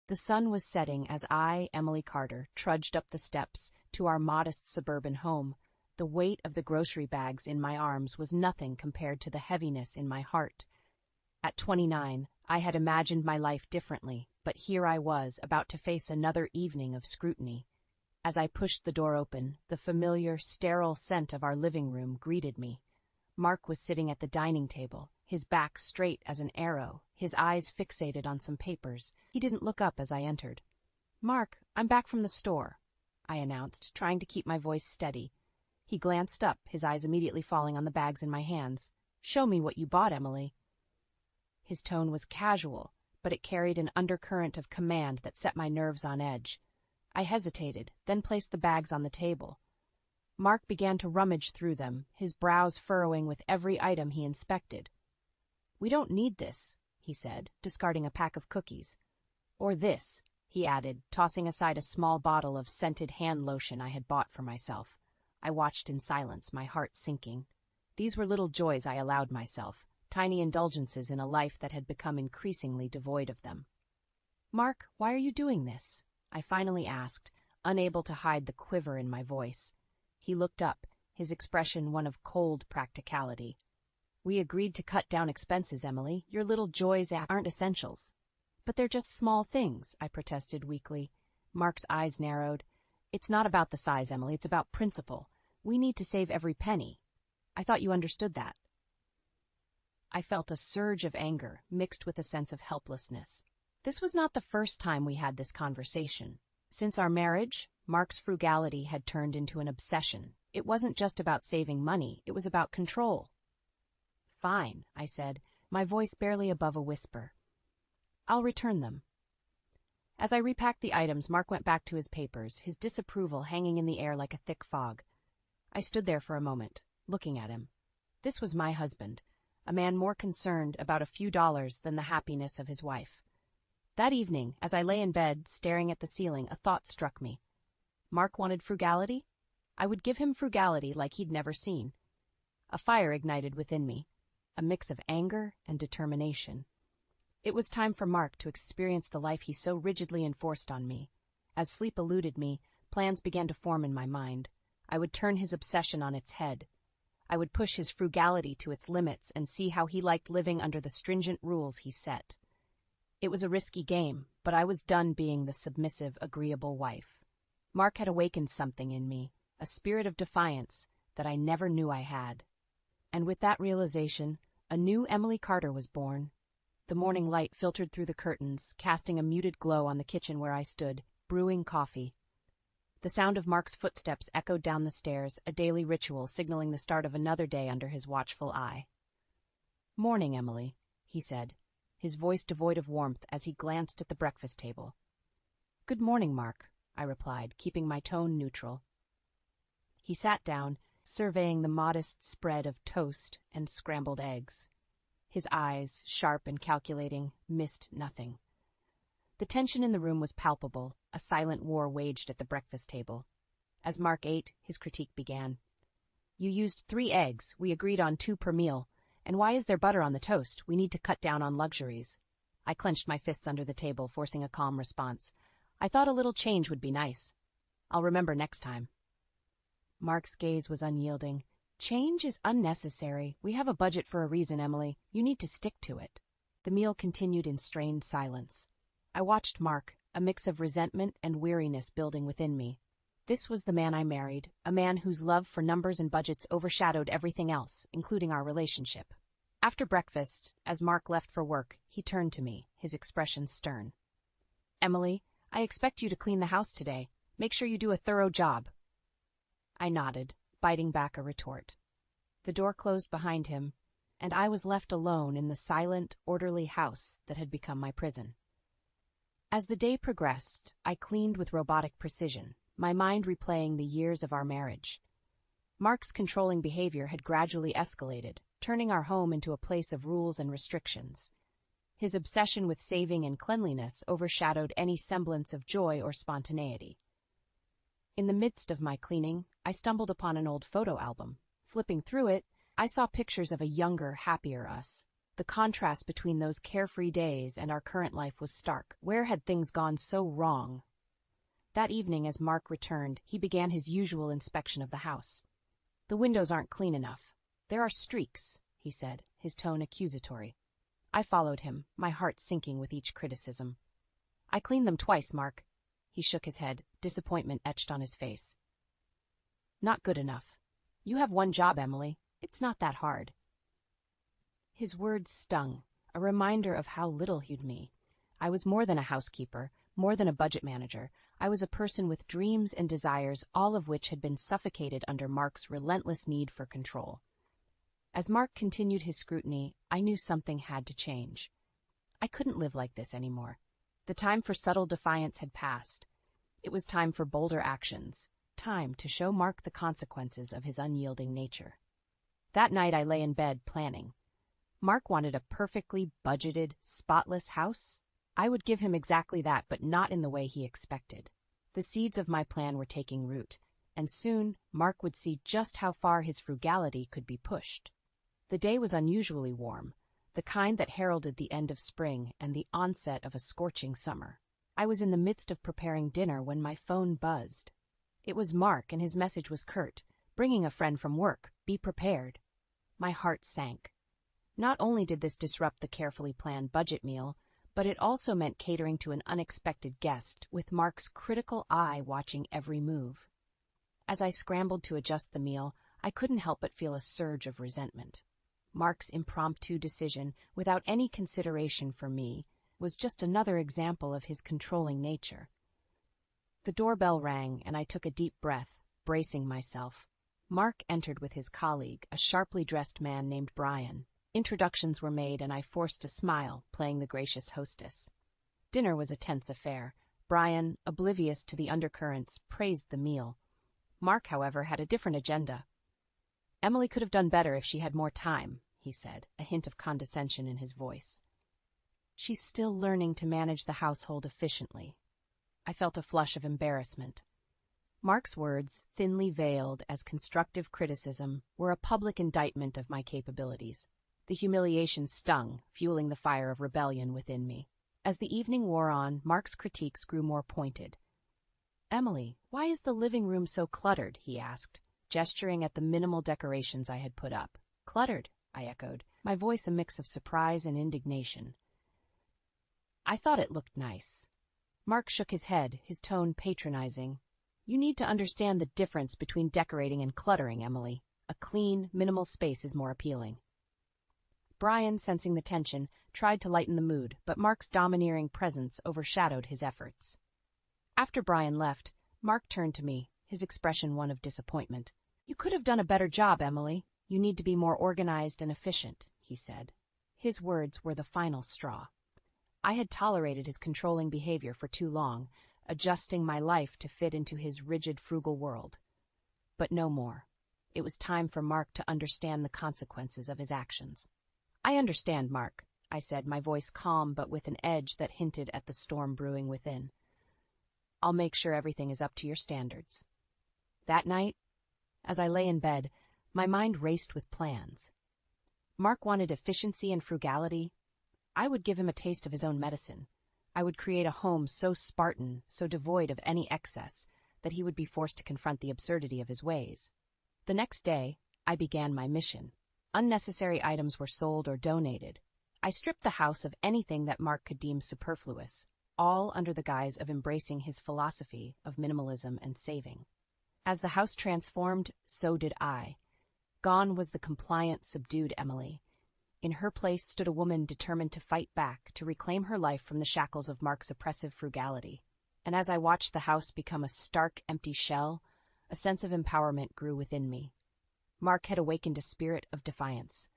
The sun was setting as I, Emily Carter, trudged up the steps to our modest suburban home. The weight of the grocery bags in my arms was nothing compared to the heaviness in my heart. At 29, I had imagined my life differently, but here I was, about to face another evening of scrutiny. As I pushed the door open, the familiar, sterile scent of our living room greeted me. Mark was sitting at the dining table, his back straight as an arrow, his eyes fixated on some papers. He didn't look up as I entered. "Mark, I'm back from the store," I announced, trying to keep my voice steady. He glanced up, his eyes immediately falling on the bags in my hands. "Show me what you bought, Emily." His tone was casual, but it carried an undercurrent of command that set my nerves on edge. I hesitated, then placed the bags on the table. Mark began to rummage through them, his brows furrowing with every item he inspected. "We don't need this," he said, discarding a pack of cookies. "Or this," he added, tossing aside a small bottle of scented hand lotion I had bought for myself. I watched in silence, my heart sinking. These were little joys I allowed myself, tiny indulgences in a life that had become increasingly devoid of them. "Mark, why are you doing this?" I finally asked, unable to hide the quiver in my voice. He looked up, his expression one of cold practicality. "We agreed to cut down expenses, Emily. Your little joys aren't essentials." "But they're just small things," I protested weakly. Mark's eyes narrowed. "It's not about the size, Emily. It's about principle. We need to save every penny. I thought you understood that." I felt a surge of anger, mixed with a sense of helplessness. This was not the first time we had this conversation. Since our marriage, Mark's frugality had turned into an obsession. It wasn't just about saving money, it was about control. "Fine," I said, my voice barely above a whisper. "I'll return them." As I repacked the items, Mark went back to his papers, his disapproval hanging in the air like a thick fog. I stood there for a moment, looking at him. This was my husband, a man more concerned about a few dollars than the happiness of his wife. That evening, as I lay in bed, staring at the ceiling, a thought struck me. Mark wanted frugality? I would give him frugality like he'd never seen. A fire ignited within me, a mix of anger and determination. It was time for Mark to experience the life he so rigidly enforced on me. As sleep eluded me, plans began to form in my mind. I would turn his obsession on its head. I would push his frugality to its limits and see how he liked living under the stringent rules he set. It was a risky game, but I was done being the submissive, agreeable wife. Mark had awakened something in me, a spirit of defiance that I never knew I had. And with that realization, a new Emily Carter was born. The morning light filtered through the curtains, casting a muted glow on the kitchen where I stood, brewing coffee. The sound of Mark's footsteps echoed down the stairs, a daily ritual signaling the start of another day under his watchful eye. "Morning, Emily," he said, his voice devoid of warmth as he glanced at the breakfast table. "Good morning, Mark," I replied, keeping my tone neutral. He sat down, surveying the modest spread of toast and scrambled eggs. His eyes, sharp and calculating, missed nothing. The tension in the room was palpable, a silent war waged at the breakfast table. As Mark ate, his critique began. "You used 3 eggs, we agreed on 2 per meal. And why is there butter on the toast? We need to cut down on luxuries." I clenched my fists under the table, forcing a calm response. "I thought a little change would be nice. I'll remember next time." Mark's gaze was unyielding. "Change is unnecessary. We have a budget for a reason, Emily. You need to stick to it." The meal continued in strained silence. I watched Mark, a mix of resentment and weariness building within me. This was the man I married, a man whose love for numbers and budgets overshadowed everything else, including our relationship. After breakfast, as Mark left for work, he turned to me, his expression stern. "Emily, I expect you to clean the house today. Make sure you do a thorough job." I nodded, biting back a retort. The door closed behind him, and I was left alone in the silent, orderly house that had become my prison. As the day progressed, I cleaned with robotic precision, my mind replaying the years of our marriage. Mark's controlling behavior had gradually escalated, turning our home into a place of rules and restrictions. His obsession with saving and cleanliness overshadowed any semblance of joy or spontaneity. In the midst of my cleaning, I stumbled upon an old photo album. Flipping through it, I saw pictures of a younger, happier us. The contrast between those carefree days and our current life was stark. Where had things gone so wrong? That evening, as Mark returned, he began his usual inspection of the house. "The windows aren't clean enough. There are streaks," he said, his tone accusatory. I followed him, my heart sinking with each criticism. "I cleaned them twice, Mark." He shook his head, disappointment etched on his face. "Not good enough. You have one job, Emily. It's not that hard." His words stung, a reminder of how little he'd me. I was more than a housekeeper, more than a budget manager. I was a person with dreams and desires, all of which had been suffocated under Mark's relentless need for control. As Mark continued his scrutiny, I knew something had to change. I couldn't live like this anymore. The time for subtle defiance had passed. It was time for bolder actions, time to show Mark the consequences of his unyielding nature. That night I lay in bed planning. Mark wanted a perfectly budgeted, spotless house. I would give him exactly that, but not in the way he expected. The seeds of my plan were taking root, and soon Mark would see just how far his frugality could be pushed. The day was unusually warm, the kind that heralded the end of spring and the onset of a scorching summer. I was in the midst of preparing dinner when my phone buzzed. It was Mark, and his message was curt, "Bringing a friend from work. Be prepared." My heart sank. Not only did this disrupt the carefully planned budget meal, but it also meant catering to an unexpected guest, with Mark's critical eye watching every move. As I scrambled to adjust the meal, I couldn't help but feel a surge of resentment. Mark's impromptu decision, without any consideration for me, was just another example of his controlling nature. The doorbell rang, and I took a deep breath, bracing myself. Mark entered with his colleague, a sharply dressed man named Brian. Introductions were made, and I forced a smile, playing the gracious hostess. Dinner was a tense affair. Brian, oblivious to the undercurrents, praised the meal. Mark, however, had a different agenda. "Emily could have done better if she had more time," he said, a hint of condescension in his voice. "She's still learning to manage the household efficiently." I felt a flush of embarrassment. Mark's words, thinly veiled as constructive criticism, were a public indictment of my capabilities. The humiliation stung, fueling the fire of rebellion within me. As the evening wore on, Mark's critiques grew more pointed. "Emily, why is the living room so cluttered?" he asked, gesturing at the minimal decorations I had put up. "Cluttered," I echoed, my voice a mix of surprise and indignation. "I thought it looked nice." Mark shook his head, his tone patronizing. "You need to understand the difference between decorating and cluttering, Emily. A clean, minimal space is more appealing." Brian, sensing the tension, tried to lighten the mood, but Mark's domineering presence overshadowed his efforts. After Brian left, Mark turned to me, his expression one of disappointment. "You could have done a better job, Emily. You need to be more organized and efficient," he said. His words were the final straw. I had tolerated his controlling behavior for too long, adjusting my life to fit into his rigid, frugal world. But no more. It was time for Mark to understand the consequences of his actions. "I understand, Mark," I said, my voice calm but with an edge that hinted at the storm brewing within. "I'll make sure everything is up to your standards." That night, as I lay in bed, my mind raced with plans. Mark wanted efficiency and frugality. I would give him a taste of his own medicine. I would create a home so Spartan, so devoid of any excess, that he would be forced to confront the absurdity of his ways. The next day, I began my mission. Unnecessary items were sold or donated. I stripped the house of anything that Mark could deem superfluous, all under the guise of embracing his philosophy of minimalism and saving. As the house transformed, so did I. Gone was the compliant, subdued Emily. In her place stood a woman determined to fight back, to reclaim her life from the shackles of Mark's oppressive frugality. And as I watched the house become a stark, empty shell, a sense of empowerment grew within me. Mark had awakened a spirit of defiance,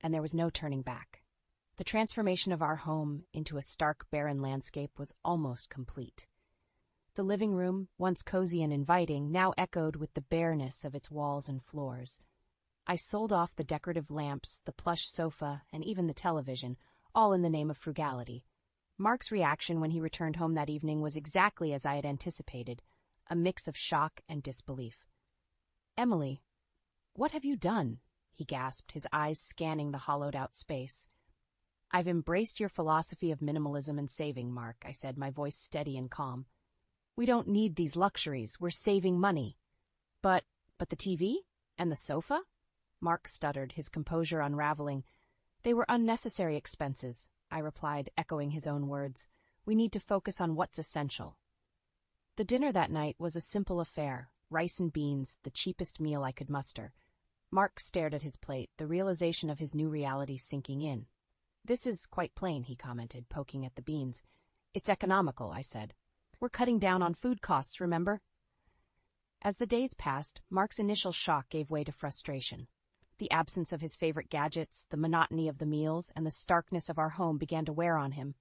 and there was no turning back. The transformation of our home into a stark, barren landscape was almost complete. The living room, once cozy and inviting, now echoed with the bareness of its walls and floors. I sold off the decorative lamps, the plush sofa, and even the television, all in the name of frugality. Mark's reaction when he returned home that evening was exactly as I had anticipated, a mix of shock and disbelief. "Emily, what have you done?" he gasped, his eyes scanning the hollowed-out space. I've embraced your philosophy of minimalism and saving, Mark, I said, my voice steady and calm. We don't need these luxuries. We're saving money. But the TV? And the sofa? Mark stuttered, his composure unraveling. They were unnecessary expenses, I replied, echoing his own words. We need to focus on what's essential. The dinner that night was a simple affair, rice and beans, the cheapest meal I could muster. Mark stared at his plate, the realization of his new reality sinking in. This is quite plain, he commented, poking at the beans. It's economical, I said. We're cutting down on food costs, remember? As the days passed, Mark's initial shock gave way to frustration. The absence of his favorite gadgets, the monotony of the meals, and the starkness of our home began to wear on him.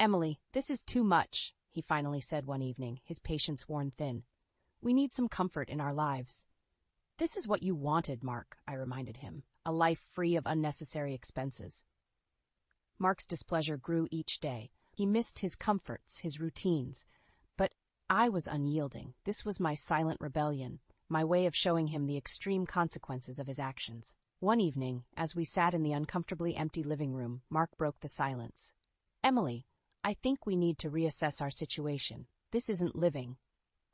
Emily, this is too much, he finally said one evening, his patience worn thin. We need some comfort in our lives. This is what you wanted, Mark, I reminded him, a life free of unnecessary expenses. Mark's displeasure grew each day. He missed his comforts, his routines. But I was unyielding. This was my silent rebellion, my way of showing him the extreme consequences of his actions. One evening, as we sat in the uncomfortably empty living room, Mark broke the silence. Emily, I think we need to reassess our situation. This isn't living.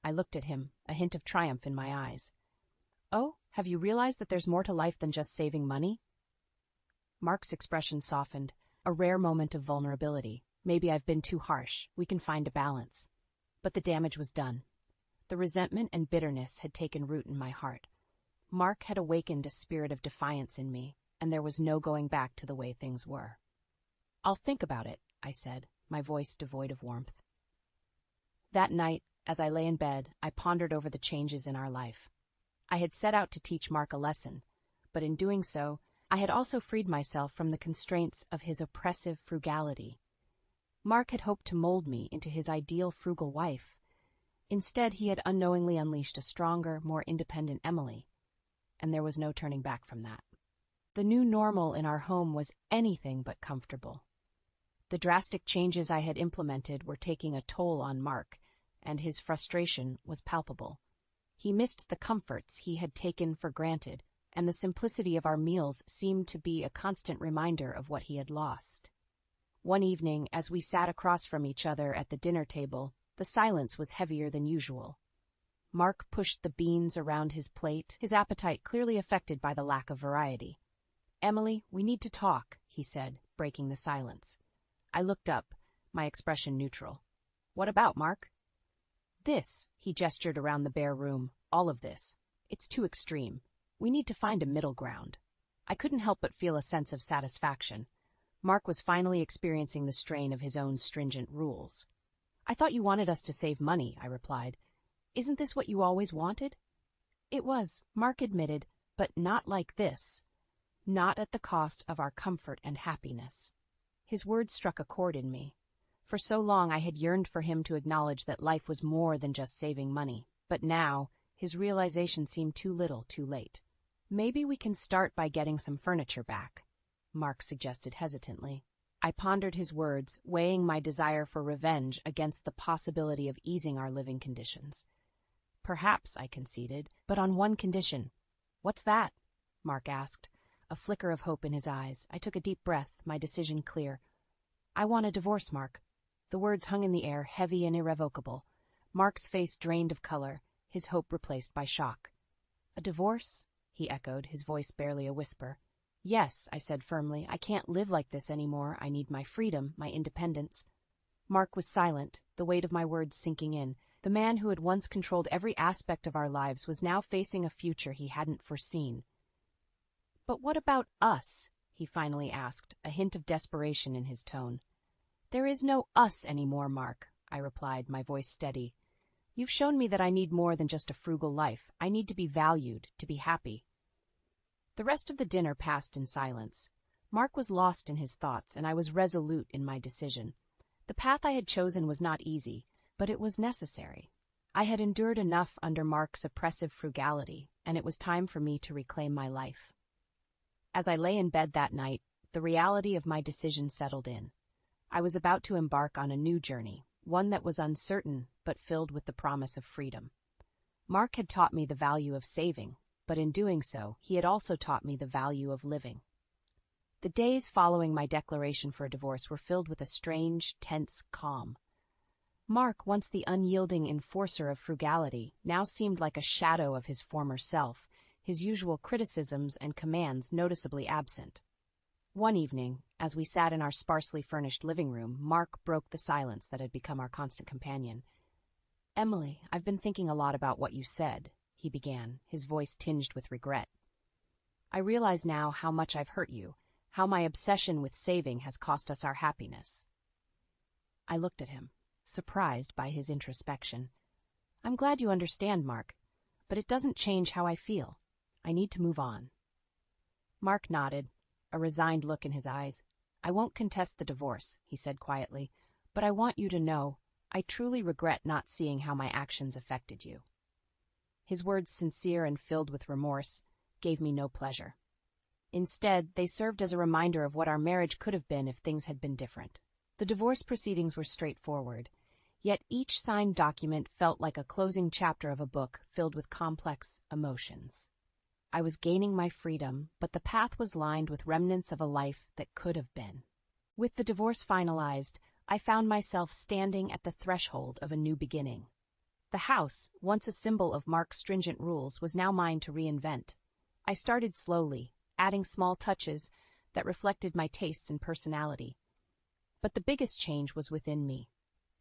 I looked at him, a hint of triumph in my eyes. Oh, have you realized that there's more to life than just saving money? Mark's expression softened, a rare moment of vulnerability. Maybe I've been too harsh. We can find a balance. But the damage was done. The resentment and bitterness had taken root in my heart. Mark had awakened a spirit of defiance in me, and there was no going back to the way things were. I'll think about it, I said, my voice devoid of warmth. That night, as I lay in bed, I pondered over the changes in our life. I had set out to teach Mark a lesson, but in doing so, I had also freed myself from the constraints of his oppressive frugality. Mark had hoped to mold me into his ideal frugal wife. Instead, he had unknowingly unleashed a stronger, more independent Emily, and there was no turning back from that. The new normal in our home was anything but comfortable. The drastic changes I had implemented were taking a toll on Mark, and his frustration was palpable. He missed the comforts he had taken for granted, and the simplicity of our meals seemed to be a constant reminder of what he had lost. One evening, as we sat across from each other at the dinner table, the silence was heavier than usual. Mark pushed the beans around his plate, his appetite clearly affected by the lack of variety. Emily, we need to talk, he said, breaking the silence. I looked up, my expression neutral. What about, Mark? This, he gestured around the bare room, all of this. It's too extreme. We need to find a middle ground. I couldn't help but feel a sense of satisfaction. Mark was finally experiencing the strain of his own stringent rules. I thought you wanted us to save money, I replied. Isn't this what you always wanted? It was, Mark admitted, but not like this. Not at the cost of our comfort and happiness. His words struck a chord in me. For so long I had yearned for him to acknowledge that life was more than just saving money. But now, his realization seemed too little, too late. Maybe we can start by getting some furniture back, Mark suggested hesitantly. I pondered his words, weighing my desire for revenge against the possibility of easing our living conditions. Perhaps, I conceded, but on one condition. What's that? Mark asked, a flicker of hope in his eyes. I took a deep breath, my decision clear. I want a divorce, Mark. The words hung in the air, heavy and irrevocable. Mark's face drained of color, his hope replaced by shock. A divorce? He echoed, his voice barely a whisper. Yes, I said firmly. I can't live like this anymore. I need my freedom, my independence. Mark was silent, the weight of my words sinking in. The man who had once controlled every aspect of our lives was now facing a future he hadn't foreseen. But what about us? He finally asked, a hint of desperation in his tone. There is no us anymore, Mark, I replied, my voice steady. You've shown me that I need more than just a frugal life. I need to be valued, to be happy. The rest of the dinner passed in silence. Mark was lost in his thoughts, and I was resolute in my decision. The path I had chosen was not easy, but it was necessary. I had endured enough under Mark's oppressive frugality, and it was time for me to reclaim my life. As I lay in bed that night, the reality of my decision settled in. I was about to embark on a new journey, one that was uncertain but filled with the promise of freedom. Mark had taught me the value of saving, but in doing so, he had also taught me the value of living. The days following my declaration for a divorce were filled with a strange, tense calm. Mark, once the unyielding enforcer of frugality, now seemed like a shadow of his former self, his usual criticisms and commands noticeably absent. One evening, as we sat in our sparsely furnished living room, Mark broke the silence that had become our constant companion. "Emily, I've been thinking a lot about what you said," he began, his voice tinged with regret. "I realize now how much I've hurt you, how my obsession with saving has cost us our happiness." I looked at him, surprised by his introspection. "I'm glad you understand, Mark, but it doesn't change how I feel. I need to move on." Mark nodded, a resigned look in his eyes. "I won't contest the divorce," he said quietly, "but I want you to know I truly regret not seeing how my actions affected you." His words, sincere and filled with remorse, gave me no pleasure. Instead, they served as a reminder of what our marriage could have been if things had been different. The divorce proceedings were straightforward, yet each signed document felt like a closing chapter of a book filled with complex emotions. I was gaining my freedom, but the path was lined with remnants of a life that could have been. With the divorce finalized, I found myself standing at the threshold of a new beginning. The house, once a symbol of Mark's stringent rules, was now mine to reinvent. I started slowly, adding small touches that reflected my tastes and personality. But the biggest change was within me.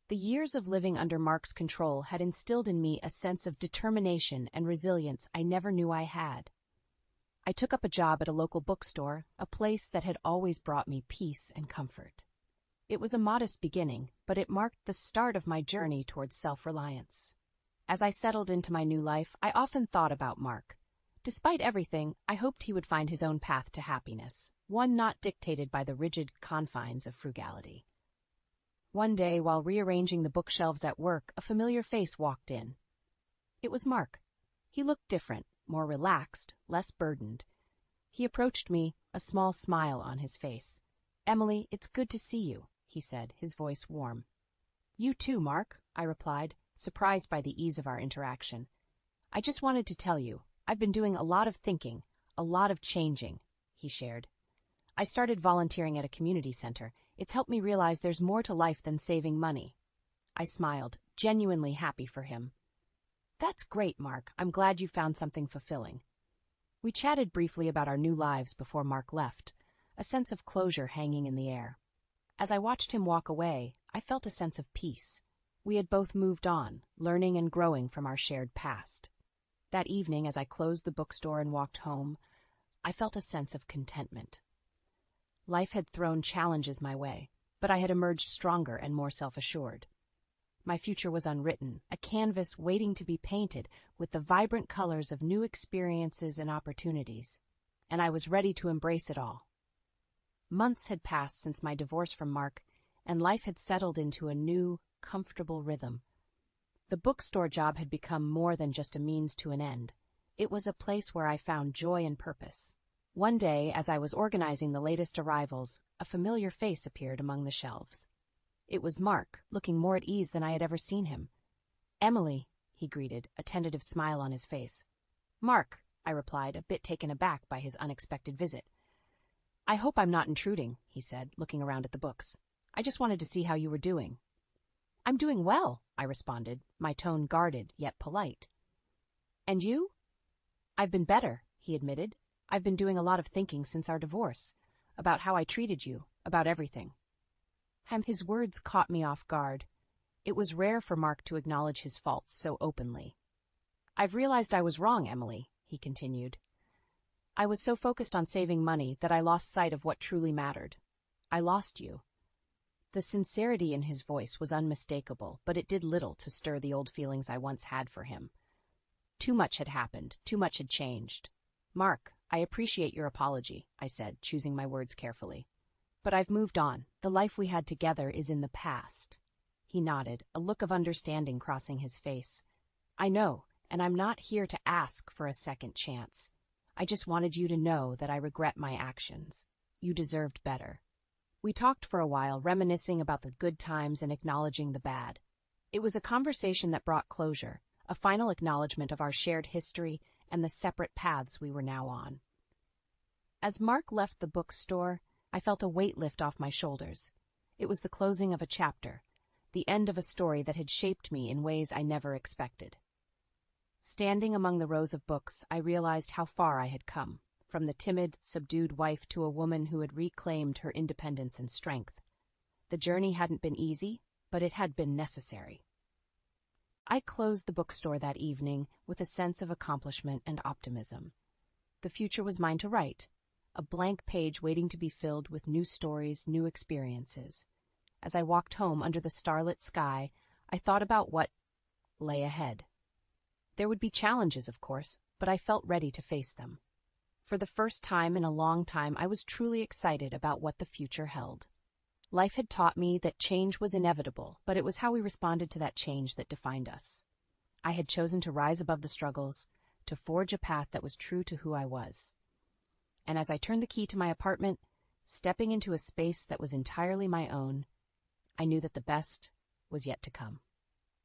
The years of living under Mark's control had instilled in me a sense of determination and resilience I never knew I had. I took up a job at a local bookstore, a place that had always brought me peace and comfort. It was a modest beginning, but it marked the start of my journey towards self-reliance. As I settled into my new life, I often thought about Mark. Despite everything, I hoped he would find his own path to happiness, one not dictated by the rigid confines of frugality. One day, while rearranging the bookshelves at work, a familiar face walked in. It was Mark. He looked different, more relaxed, less burdened. He approached me, a small smile on his face. "Emily, it's good to see you," he said, his voice warm. "You too, Mark," I replied, surprised by the ease of our interaction. "I just wanted to tell you, I've been doing a lot of thinking, a lot of changing," he shared. "I started volunteering at a community center. It's helped me realize there's more to life than saving money." I smiled, genuinely happy for him. "That's great, Mark. I'm glad you found something fulfilling." We chatted briefly about our new lives before Mark left, a sense of closure hanging in the air. As I watched him walk away, I felt a sense of peace. We had both moved on, learning and growing from our shared past. That evening, as I closed the bookstore and walked home, I felt a sense of contentment. Life had thrown challenges my way, but I had emerged stronger and more self-assured. My future was unwritten, a canvas waiting to be painted with the vibrant colors of new experiences and opportunities, and I was ready to embrace it all. Months had passed since my divorce from Mark, and life had settled into a new, comfortable rhythm. The bookstore job had become more than just a means to an end. It was a place where I found joy and purpose. One day, as I was organizing the latest arrivals, a familiar face appeared among the shelves. It was Mark, looking more at ease than I had ever seen him. "Emily," he greeted, a tentative smile on his face. "Mark," I replied, a bit taken aback by his unexpected visit. "I hope I'm not intruding," he said, looking around at the books. "I just wanted to see how you were doing." "I'm doing well," I responded, my tone guarded yet polite. "And you?" "I've been better," he admitted. "I've been doing a lot of thinking since our divorce, about how I treated you, about everything." His words caught me off guard. It was rare for Mark to acknowledge his faults so openly. "I've realized I was wrong, Emily," he continued. "I was so focused on saving money that I lost sight of what truly mattered. I lost you." The sincerity in his voice was unmistakable, but it did little to stir the old feelings I once had for him. Too much had happened, too much had changed. "Mark, I appreciate your apology," I said, choosing my words carefully. "But I've moved on. The life we had together is in the past." He nodded, a look of understanding crossing his face. "I know, and I'm not here to ask for a second chance. I just wanted you to know that I regret my actions. You deserved better." We talked for a while, reminiscing about the good times and acknowledging the bad. It was a conversation that brought closure, a final acknowledgement of our shared history and the separate paths we were now on. As Mark left the bookstore, I felt a weight lift off my shoulders. It was the closing of a chapter, the end of a story that had shaped me in ways I never expected. Standing among the rows of books, I realized how far I had come, from the timid, subdued wife to a woman who had reclaimed her independence and strength. The journey hadn't been easy, but it had been necessary. I closed the bookstore that evening with a sense of accomplishment and optimism. The future was mine to write, a blank page waiting to be filled with new stories, new experiences. As I walked home under the starlit sky, I thought about what lay ahead. There would be challenges, of course, but I felt ready to face them. For the first time in a long time, I was truly excited about what the future held. Life had taught me that change was inevitable, but it was how we responded to that change that defined us. I had chosen to rise above the struggles, to forge a path that was true to who I was. And as I turned the key to my apartment, stepping into a space that was entirely my own, I knew that the best was yet to come.